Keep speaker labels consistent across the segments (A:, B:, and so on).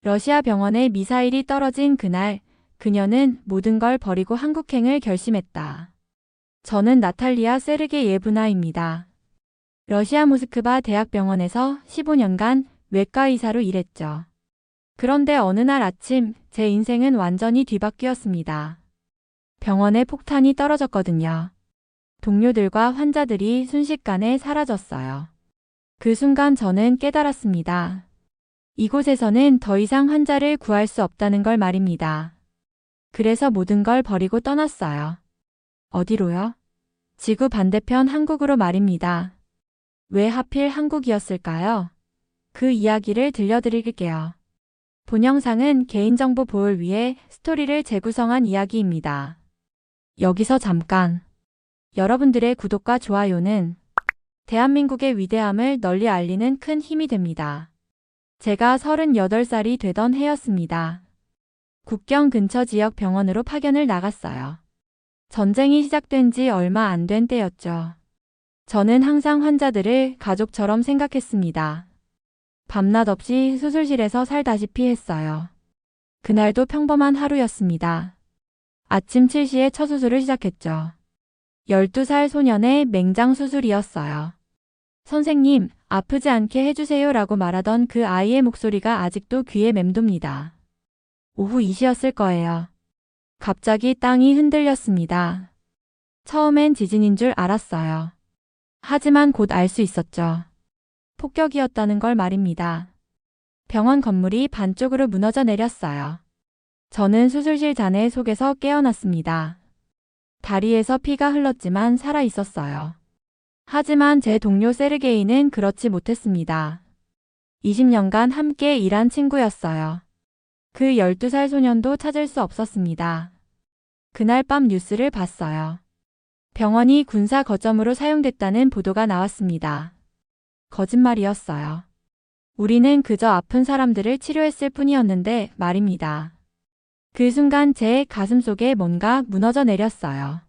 A: 러시아 병원에 미사일이 떨어진 그날, 그녀는 모든 걸 버리고 한국행을 결심했다. 저는 나탈리아 세르게예브나입니다. 러시아 모스크바 대학병원에서 15년간 외과 의사로 일했죠. 그런데 어느 날 아침 제 인생은 완전히 뒤바뀌었습니다. 병원에 폭탄이 떨어졌거든요. 동료들과 환자들이 순식간에 사라졌어요. 그 순간 저는 깨달았습니다. 이곳에서는 더 이상 환자를 구할 수 없다는 걸 말입니다. 그래서 모든 걸 버리고 떠났어요. 어디로요? 지구 반대편 한국으로 말입니다. 왜 하필 한국이었을까요? 그 이야기를 들려드릴게요. 본 영상은 개인정보 보호를 위해 스토리를 재구성한 이야기입니다. 여기서 잠깐. 여러분들의 구독과 좋아요는 대한민국의 위대함을 널리 알리는 큰 힘이 됩니다. 제가 38살이 되던 해였습니다. 국경 근처 지역 병원으로 파견을 나갔어요. 전쟁이 시작된 지 얼마 안 된 때였죠. 저는 항상 환자들을 가족처럼 생각했습니다. 밤낮 없이 수술실에서 살다시피 했어요. 그날도 평범한 하루였습니다. 아침 7시에 첫 수술을 시작했죠. 12살 소년의 맹장 수술이었어요. 선생님, 아프지 않게 해주세요 라고 말하던 그 아이의 목소리가 아직도 귀에 맴돕니다. 오후 2시였을 거예요. 갑자기 땅이 흔들렸습니다. 처음엔 지진인 줄 알았어요. 하지만 곧 알 수 있었죠. 폭격이었다는 걸 말입니다. 병원 건물이 반쪽으로 무너져 내렸어요. 저는 수술실 잔해 속에서 깨어났습니다. 다리에서 피가 흘렀지만 살아 있었어요. 하지만 제 동료 세르게이는 그렇지 못했습니다. 20년간 함께 일한 친구였어요. 그 12살 소년도 찾을 수 없었습니다. 그날 밤 뉴스를 봤어요. 병원이 군사 거점으로 사용됐다는 보도가 나왔습니다. 거짓말이었어요. 우리는 그저 아픈 사람들을 치료했을 뿐이었는데 말입니다. 그 순간 제 가슴 속에 뭔가 무너져 내렸어요.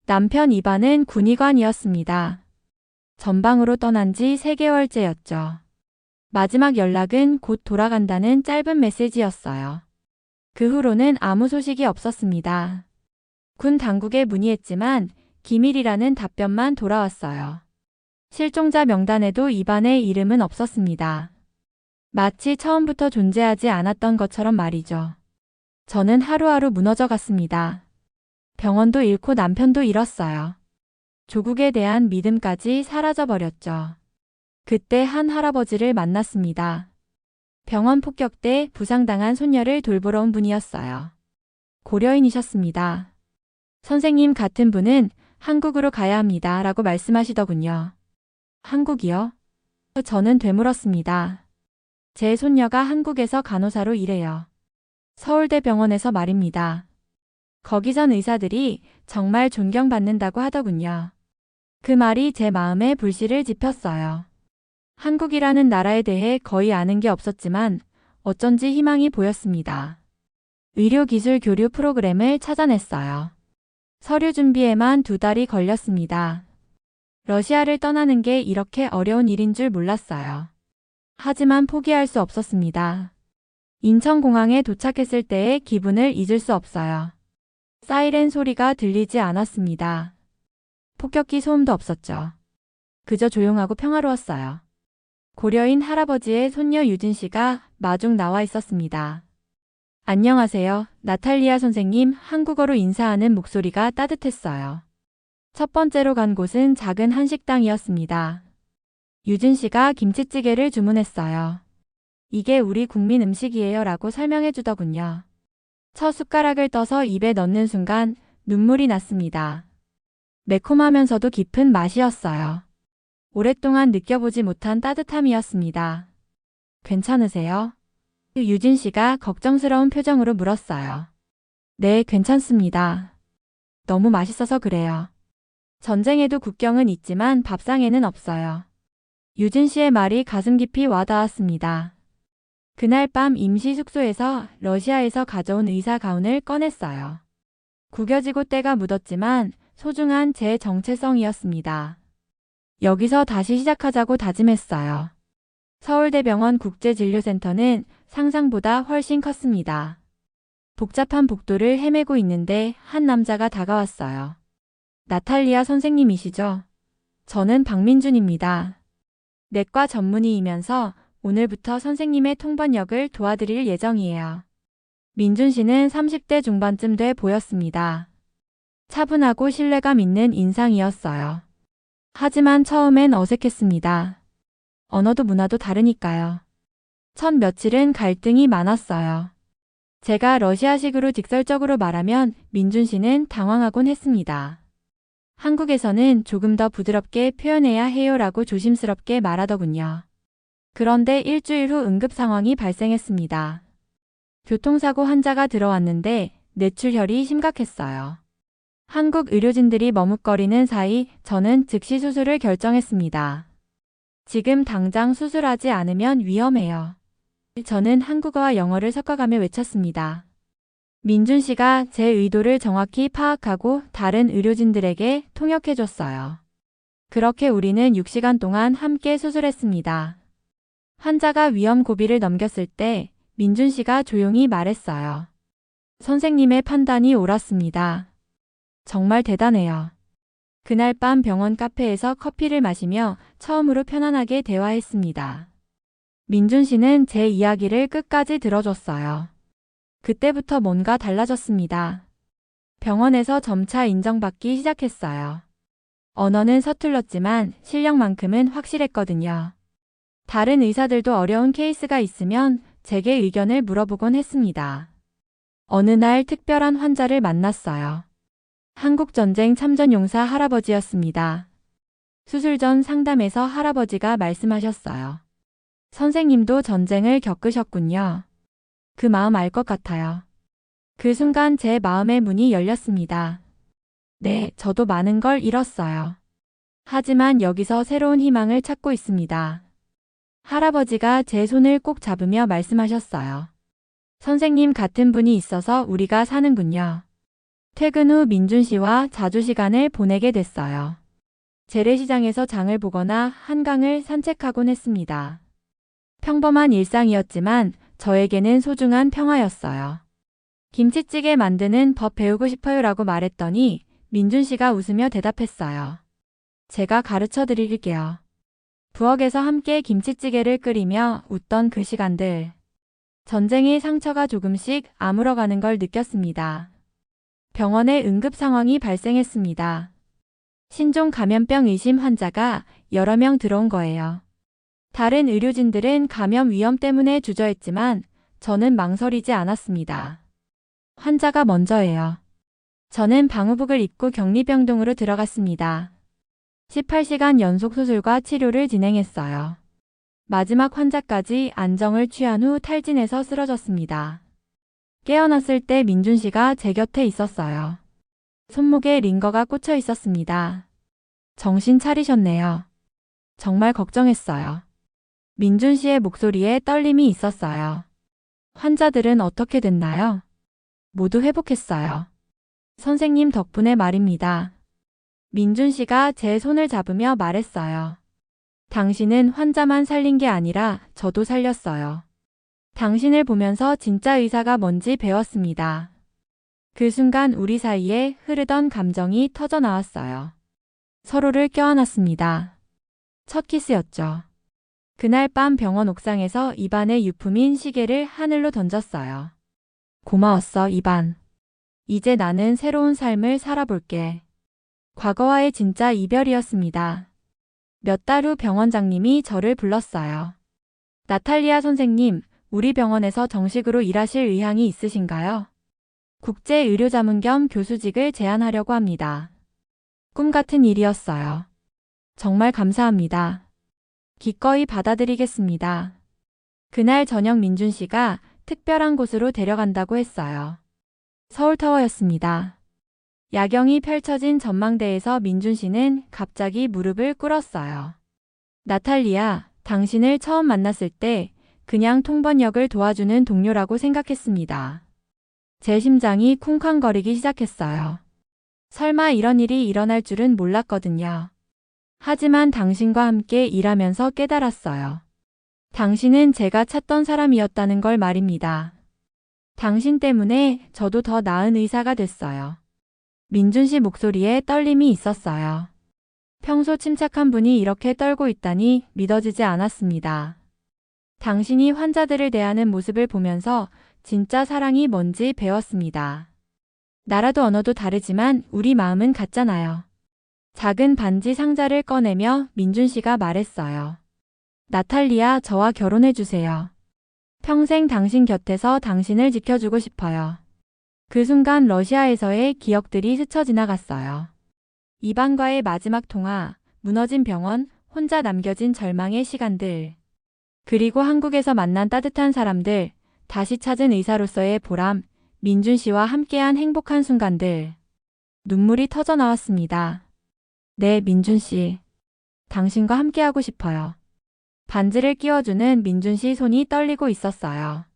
A: 남편 이반은 군의관이었습니다. 전방으로 떠난 지 3개월째였죠. 마지막 연락은 곧 돌아간다는 짧은 메시지였어요. 그 후로는 아무 소식이 없었습니다. 군 당국에 문의했지만 기밀이라는 답변만 돌아왔어요. 실종자 명단에도 이반의 이름은 없었습니다. 마치 처음부터 존재하지 않았던 것처럼 말이죠. 저는 하루하루 무너져 갔습니다. 병원도 잃고 남편도 잃었어요. 조국에 대한 믿음까지 사라져버렸죠. 그때 한 할아버지를 만났습니다. 병원 폭격 때 부상당한 손녀를 돌보러 온 분이었어요. 고려인이셨습니다. 선생님 같은 분은 한국으로 가야 합니다 라고 말씀하시더군요. 한국이요? 저는 되물었습니다. 제 손녀가 한국에서 간호사로 일해요. 서울대병원에서 말입니다. 거기선 의사들이 정말 존경받는다고 하더군요. 그 말이 제 마음에 불씨를 지폈어요. 한국이라는 나라에 대해 거의 아는 게 없었지만 어쩐지 희망이 보였습니다. 의료기술 교류 프로그램을 찾아냈어요. 서류 준비에만 2달이 걸렸습니다. 러시아를 떠나는 게 이렇게 어려운 일인 줄 몰랐어요. 하지만 포기할 수 없었습니다. 인천공항에 도착했을 때의 기분을 잊을 수 없어요. 사이렌 소리가 들리지 않았습니다. 폭격기 소음도 없었죠. 그저 조용하고 평화로웠어요. 고려인 할아버지의 손녀 유진 씨가 마중 나와 있었습니다. 안녕하세요, 나탈리아 선생님. 한국어로 인사하는 목소리가 따뜻했어요. 첫 번째로 간 곳은 작은 한식당이었습니다. 유진 씨가 김치찌개를 주문했어요. 이게 우리 국민 음식이에요 라고 설명해 주더군요. 첫 숟가락을 떠서 입에 넣는 순간 눈물이 났습니다. 매콤하면서도 깊은 맛이었어요. 오랫동안 느껴보지 못한 따뜻함이었습니다. 괜찮으세요? 유진 씨가 걱정스러운 표정으로 물었어요. 네, 괜찮습니다. 너무 맛있어서 그래요. 전쟁에도 국경은 있지만 밥상에는 없어요. 유진 씨의 말이 가슴 깊이 와닿았습니다. 그날 밤 임시 숙소에서 러시아에서 가져온 의사 가운을 꺼냈어요. 구겨지고 때가 묻었지만 소중한 제 정체성이었습니다. 여기서 다시 시작하자고 다짐했어요. 서울대병원 국제진료센터는 상상보다 훨씬 컸습니다. 복잡한 복도를 헤매고 있는데 한 남자가 다가왔어요. 나탈리아 선생님이시죠? 저는 박민준입니다. 내과 전문의이면서 오늘부터 선생님의 통번역을 도와드릴 예정이에요. 민준 씨는 30대 중반쯤 돼 보였습니다. 차분하고 신뢰감 있는 인상이었어요. 하지만 처음엔 어색했습니다. 언어도 문화도 다르니까요. 첫 며칠은 갈등이 많았어요. 제가 러시아식으로 직설적으로 말하면 민준 씨는 당황하곤 했습니다. 한국에서는 조금 더 부드럽게 표현해야 해요라고 조심스럽게 말하더군요. 그런데 일주일 후 응급 상황이 발생했습니다. 교통사고 환자가 들어왔는데 뇌출혈이 심각했어요. 한국 의료진들이 머뭇거리는 사이 저는 즉시 수술을 결정했습니다. 지금 당장 수술하지 않으면 위험해요. 저는 한국어와 영어를 섞어가며 외쳤습니다. 민준 씨가 제 의도를 정확히 파악하고 다른 의료진들에게 통역해줬어요. 그렇게 우리는 6시간 동안 함께 수술했습니다. 환자가 위험 고비를 넘겼을 때 민준 씨가 조용히 말했어요. 선생님의 판단이 옳았습니다. 정말 대단해요. 그날 밤 병원 카페에서 커피를 마시며 처음으로 편안하게 대화했습니다. 민준 씨는 제 이야기를 끝까지 들어줬어요. 그때부터 뭔가 달라졌습니다. 병원에서 점차 인정받기 시작했어요. 언어는 서툴렀지만 실력만큼은 확실했거든요. 다른 의사들도 어려운 케이스가 있으면 제게 의견을 물어보곤 했습니다. 어느 날 특별한 환자를 만났어요. 한국전쟁 참전용사 할아버지였습니다. 수술 전 상담에서 할아버지가 말씀하셨어요. 선생님도 전쟁을 겪으셨군요. 그 마음 알 것 같아요. 그 순간 제 마음의 문이 열렸습니다. 네, 저도 많은 걸 잃었어요. 하지만 여기서 새로운 희망을 찾고 있습니다. 할아버지가 제 손을 꼭 잡으며 말씀하셨어요. 선생님 같은 분이 있어서 우리가 사는군요. 퇴근 후 민준 씨와 자주 시간을 보내게 됐어요. 재래시장에서 장을 보거나 한강을 산책하곤 했습니다. 평범한 일상이었지만 저에게는 소중한 평화였어요. 김치찌개 만드는 법 배우고 싶어요라고 말했더니 민준 씨가 웃으며 대답했어요. 제가 가르쳐 드릴게요. 부엌에서 함께 김치찌개를 끓이며 웃던 그 시간들. 전쟁의 상처가 조금씩 아물어가는 걸 느꼈습니다. 병원에 응급 상황이 발생했습니다. 신종 감염병 의심 환자가 여러 명 들어온 거예요. 다른 의료진들은 감염 위험 때문에 주저했지만 저는 망설이지 않았습니다. 환자가 먼저예요. 저는 방호복을 입고 격리병동으로 들어갔습니다. 18시간 연속 수술과 치료를 진행했어요. 마지막 환자까지 안정을 취한 후 탈진해서 쓰러졌습니다. 깨어났을 때 민준 씨가 제 곁에 있었어요. 손목에 링거가 꽂혀 있었습니다. 정신 차리셨네요. 정말 걱정했어요. 민준 씨의 목소리에 떨림이 있었어요. 환자들은 어떻게 됐나요? 모두 회복했어요. 선생님 덕분에 말입니다. 민준 씨가 제 손을 잡으며 말했어요. 당신은 환자만 살린 게 아니라 저도 살렸어요. 당신을 보면서 진짜 의사가 뭔지 배웠습니다. 그 순간 우리 사이에 흐르던 감정이 터져 나왔어요. 서로를 껴안았습니다. 첫 키스였죠. 그날 밤 병원 옥상에서 이반의 유품인 시계를 하늘로 던졌어요. 고마웠어, 이반. 이제 나는 새로운 삶을 살아볼게. 과거와의 진짜 이별이었습니다. 몇 달 후 병원장님이 저를 불렀어요. 나탈리아 선생님, 우리 병원에서 정식으로 일하실 의향이 있으신가요? 국제의료자문 겸 교수직을 제안하려고 합니다. 꿈 같은 일이었어요. 정말 감사합니다. 기꺼이 받아들이겠습니다. 그날 저녁 민준 씨가 특별한 곳으로 데려간다고 했어요. 서울타워였습니다. 야경이 펼쳐진 전망대에서 민준 씨는 갑자기 무릎을 꿇었어요. 나탈리아, 당신을 처음 만났을 때 그냥 통번역을 도와주는 동료라고 생각했습니다. 제 심장이 쿵쾅거리기 시작했어요. 설마 이런 일이 일어날 줄은 몰랐거든요. 하지만 당신과 함께 일하면서 깨달았어요. 당신은 제가 찾던 사람이었다는 걸 말입니다. 당신 때문에 저도 더 나은 의사가 됐어요. 민준 씨 목소리에 떨림이 있었어요. 평소 침착한 분이 이렇게 떨고 있다니 믿어지지 않았습니다. 당신이 환자들을 대하는 모습을 보면서 진짜 사랑이 뭔지 배웠습니다. 나라도 언어도 다르지만 우리 마음은 같잖아요. 작은 반지 상자를 꺼내며 민준 씨가 말했어요. 나탈리아, 저와 결혼해주세요. 평생 당신 곁에서 당신을 지켜주고 싶어요. 그 순간 러시아에서의 기억들이 스쳐 지나갔어요. 이방과의 마지막 통화, 무너진 병원, 혼자 남겨진 절망의 시간들. 그리고 한국에서 만난 따뜻한 사람들, 다시 찾은 의사로서의 보람, 민준 씨와 함께한 행복한 순간들. 눈물이 터져 나왔습니다. 네, 민준 씨. 당신과 함께하고 싶어요. 반지를 끼워주는 민준 씨 손이 떨리고 있었어요.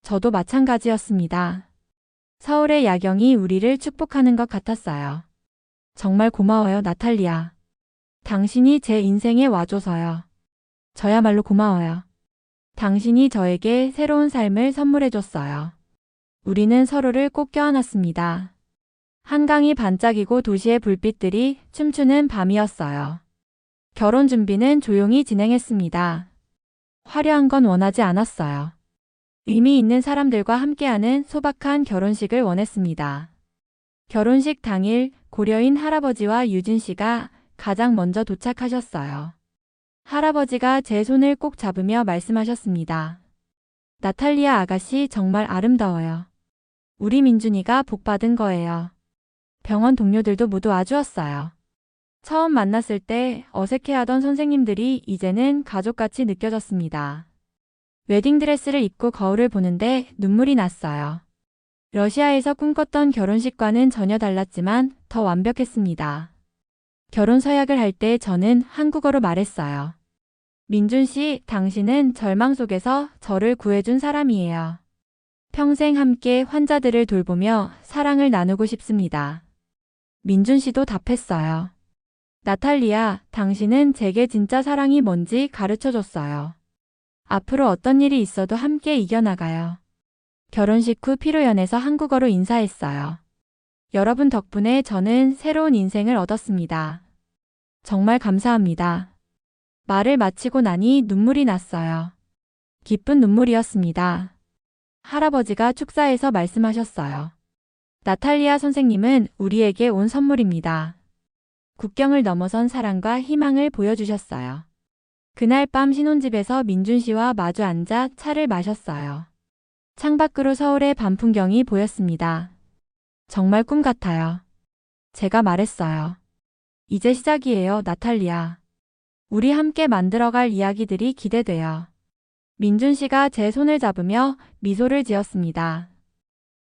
A: 저도 마찬가지였습니다. 서울의 야경이 우리를 축복하는 것 같았어요. 정말 고마워요, 나탈리아. 당신이 제 인생에 와줘서요. 저야말로 고마워요. 당신이 저에게 새로운 삶을 선물해줬어요. 우리는 서로를 꼭 껴안았습니다. 한강이 반짝이고 도시의 불빛들이 춤추는 밤이었어요. 결혼 준비는 조용히 진행했습니다. 화려한 건 원하지 않았어요. 의미 있는 사람들과 함께하는 소박한 결혼식을 원했습니다. 결혼식 당일 고려인 할아버지와 유진 씨가 가장 먼저 도착하셨어요. 할아버지가 제 손을 꼭 잡으며 말씀하셨습니다. 나탈리아 아가씨 정말 아름다워요. 우리 민준이가 복받은 거예요. 병원 동료들도 모두 아주었어요. 처음 만났을 때 어색해하던 선생님들이 이제는 가족같이 느껴졌습니다. 웨딩드레스를 입고 거울을 보는데 눈물이 났어요. 러시아에서 꿈꿨던 결혼식과는 전혀 달랐지만 더 완벽했습니다. 결혼 서약을 할 때 저는 한국어로 말했어요. 민준 씨, 당신은 절망 속에서 저를 구해준 사람이에요. 평생 함께 환자들을 돌보며 사랑을 나누고 싶습니다. 민준 씨도 답했어요. 나탈리아, 당신은 제게 진짜 사랑이 뭔지 가르쳐줬어요. 앞으로 어떤 일이 있어도 함께 이겨나가요. 결혼식 후 피로연에서 한국어로 인사했어요. 여러분 덕분에 저는 새로운 인생을 얻었습니다. 정말 감사합니다. 말을 마치고 나니 눈물이 났어요. 기쁜 눈물이었습니다. 할아버지가 축사에서 말씀하셨어요. 나탈리아 선생님은 우리에게 온 선물입니다. 국경을 넘어선 사랑과 희망을 보여주셨어요. 그날 밤 신혼집에서 민준 씨와 마주 앉아 차를 마셨어요. 창밖으로 서울의 밤 풍경이 보였습니다. 정말 꿈 같아요. 제가 말했어요. 이제 시작이에요, 나탈리아. 우리 함께 만들어갈 이야기들이 기대돼요. 민준 씨가 제 손을 잡으며 미소를 지었습니다.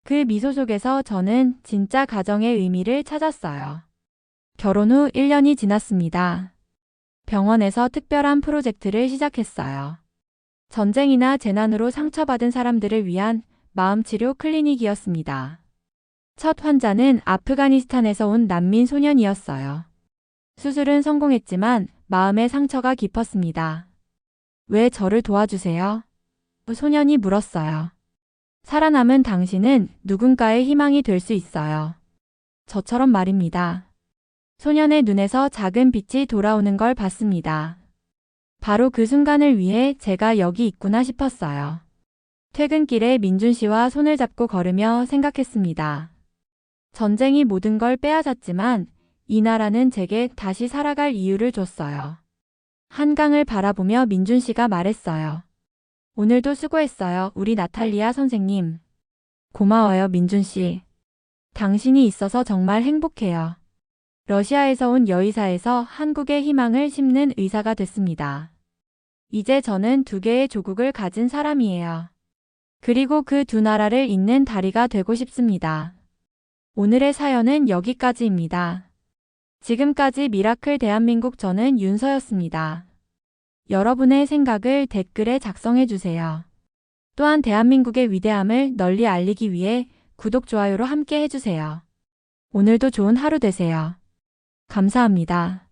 A: 그 미소 속에서 저는 진짜 가정의 의미를 찾았어요. 결혼 후 1년이 지났습니다. 병원에서 특별한 프로젝트를 시작했어요. 전쟁이나 재난으로 상처받은 사람들을 위한 마음치료 클리닉이었습니다. 첫 환자는 아프가니스탄에서 온 난민 소년이었어요. 수술은 성공했지만 마음의 상처가 깊었습니다. 왜 저를 도와주세요? 소년이 물었어요. 살아남은 당신은 누군가의 희망이 될 수 있어요. 저처럼 말입니다. 소년의 눈에서 작은 빛이 돌아오는 걸 봤습니다. 바로 그 순간을 위해 제가 여기 있구나 싶었어요. 퇴근길에 민준 씨와 손을 잡고 걸으며 생각했습니다. 전쟁이 모든 걸 빼앗았지만 이 나라는 제게 다시 살아갈 이유를 줬어요. 한강을 바라보며 민준 씨가 말했어요. 오늘도 수고했어요, 우리 나탈리아 선생님. 고마워요, 민준 씨. 당신이 있어서 정말 행복해요. 러시아에서 온 여의사에서 한국의 희망을 심는 의사가 됐습니다. 이제 저는 2개의 조국을 가진 사람이에요. 그리고 그 2 나라를 잇는 다리가 되고 싶습니다. 오늘의 사연은 여기까지입니다. 지금까지 미라클 대한민국 저는 윤서였습니다. 여러분의 생각을 댓글에 작성해 주세요. 또한 대한민국의 위대함을 널리 알리기 위해 구독, 좋아요로 함께 해주세요. 오늘도 좋은 하루 되세요. 감사합니다.